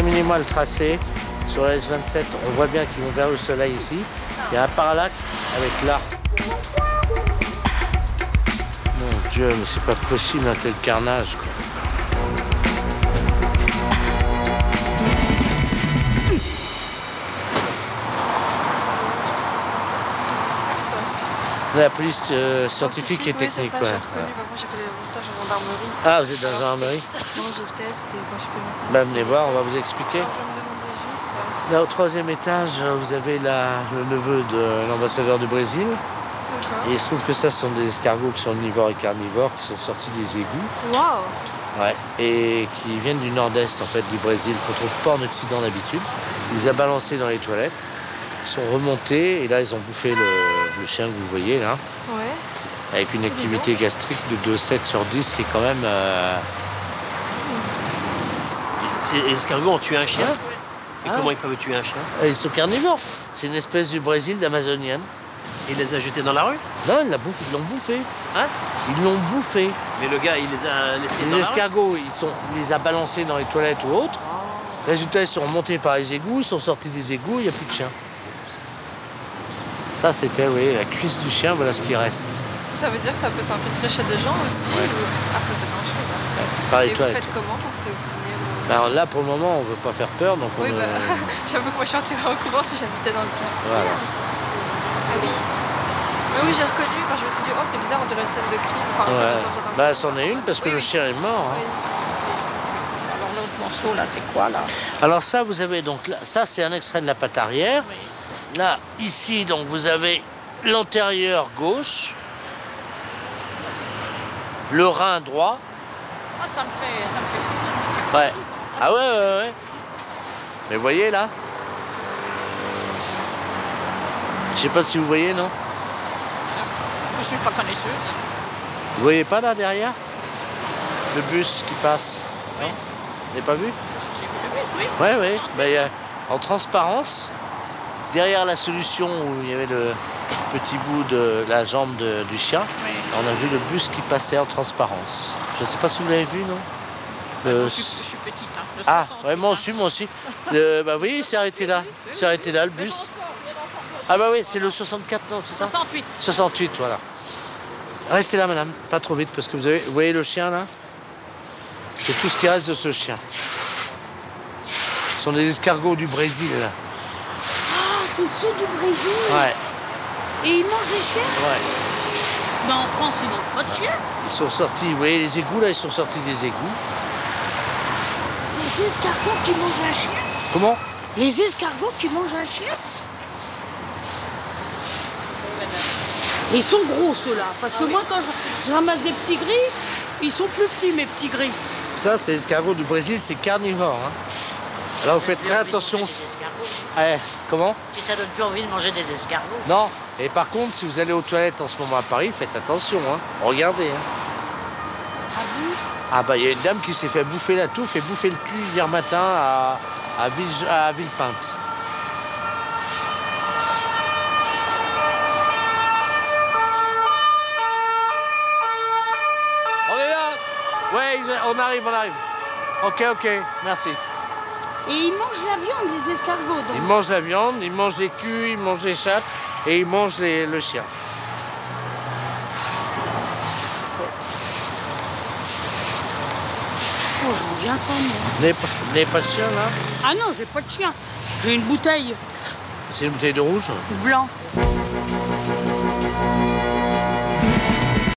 Examinez-moi le tracé. Sur la S27, on voit bien qu'ils vont vers le soleil ici. Il y a un parallaxe avec là. Mon Dieu, mais c'est pas possible un tel carnage, quoi. La police scientifique et technique, ça, ouais. Moi j'ai fait des stages en gendarmerie. Ah, vous êtes dans la gendarmerie? Non, j'étais, c'était quand j'ai fait mon service. Bah, venez voir, on va vous expliquer. Alors, je me demandais juste. Là, au 3e étage, vous avez le neveu de l'ambassadeur du Brésil. D'accord. Et il se trouve que ça, ce sont des escargots qui sont omnivores et carnivores, qui sont sortis des égouts. Waouh! Ouais. Et qui viennent du nord-est, en fait, du Brésil, qu'on trouve pas en Occident d'habitude. Il les a balancés dans les toilettes. Ils sont remontés et là, ils ont bouffé le chien que vous voyez, là. Ouais. Avec une activité gastrique de 2,7 sur 10, qui est quand même... Les escargots ont tué un chien? Et comment ils peuvent tuer un chien? Ils sont carnivores. C'est une espèce du Brésil, d'amazonienne. Il les a jetés dans la rue? Non, ils l'ont bouffé. Hein? Ils l'ont bouffé. Mais le gars, il les a laissés dans Les la rue? escargots, il les a balancés dans les toilettes ou autres. Résultat, ils sont remontés par les égouts, ils sont sortis des égouts, il n'y a plus de chien. Ça, c'était, oui, la cuisse du chien, voilà ce qui reste. Ça veut dire que ça peut s'infiltrer chez des gens aussi Ouais. ou... Ah, ça c'est dangereux. Par les Et vous toilettes. faites comment pour prévenir Alors là, pour le moment, on ne veut pas faire peur, donc Oui, on... bah, j'avoue que moi je sortirais au courant si j'habitais dans le quartier. Voilà. Ah oui. Oui, j'ai reconnu quand je me suis dit, oh c'est bizarre, on dirait une scène de crime. Enfin, Ouais. quand j'entends dans le Bah, c'en est une parce que Oui, le oui. chien est mort. Hein. Oui. Alors l'autre morceau là, c'est quoi là? Alors ça, vous avez donc là, ça c'est un extrait de la patte arrière. Oui. Là, ici, donc vous avez l'antérieur gauche, le rein droit. Ah, ça me fait frissonner. Ouais. Ah ouais. Mais vous voyez là? Je sais pas si vous voyez, non? Je suis pas connaisseuse. Vous voyez pas là derrière? Le bus qui passe. Non? Vous n'avez pas vu? J'ai vu le bus, oui. Ouais. Ben, y a, en transparence, derrière la solution où il y avait le petit bout de la jambe du chien, Oui. on a vu le bus qui passait en transparence. Je ne sais pas si vous l'avez vu, non? Je suis petite, hein. Le Ah, 68, ouais, moi hein. aussi. Bah, vous voyez, il s'est arrêté là. Il s'est arrêté là, le bus. Ah bah oui, c'est le 64, non, c'est ça? 68. 68, voilà. Restez là, madame, pas trop vite, parce que vous voyez le chien, là? C'est tout ce qui reste de ce chien. Ce sont des escargots du Brésil, là. Ah, c'est ceux du Brésil. Ouais, Et ils mangent les chiens. ouais. Mais en France, ils mangent pas de chiens. Ils sont sortis, vous voyez les égouts, là, ils sont sortis des égouts. Les escargots qui mangent un chien. Comment? Les escargots qui mangent un chien. Ils sont gros ceux-là, parce que moi quand je ramasse des petits gris, ils sont plus petits mes petits gris. Ça, c'est l'escargot du Brésil, c'est carnivore. Hein. Là, vous faites très attention. Ouais, comment? Si ça donne plus envie de manger des escargots. Non. Et par contre, si vous allez aux toilettes en ce moment à Paris, faites attention. Hein. Regardez. Hein. Ah bah, il y a une dame qui s'est fait bouffer la touffe et bouffer le cul hier matin à Villepinte. On est là? Ouais, on arrive. Ok, merci. Et ils mangent la viande, les escargots. Donc. Ils mangent la viande, ils mangent les culs, ils mangent les chattes et ils mangent le chien. Oh, j'en viens pas, moi. Vous n'avez pas de chien, là? Ah non, j'ai pas de chien. J'ai une bouteille C'est une bouteille de rouge? blanc.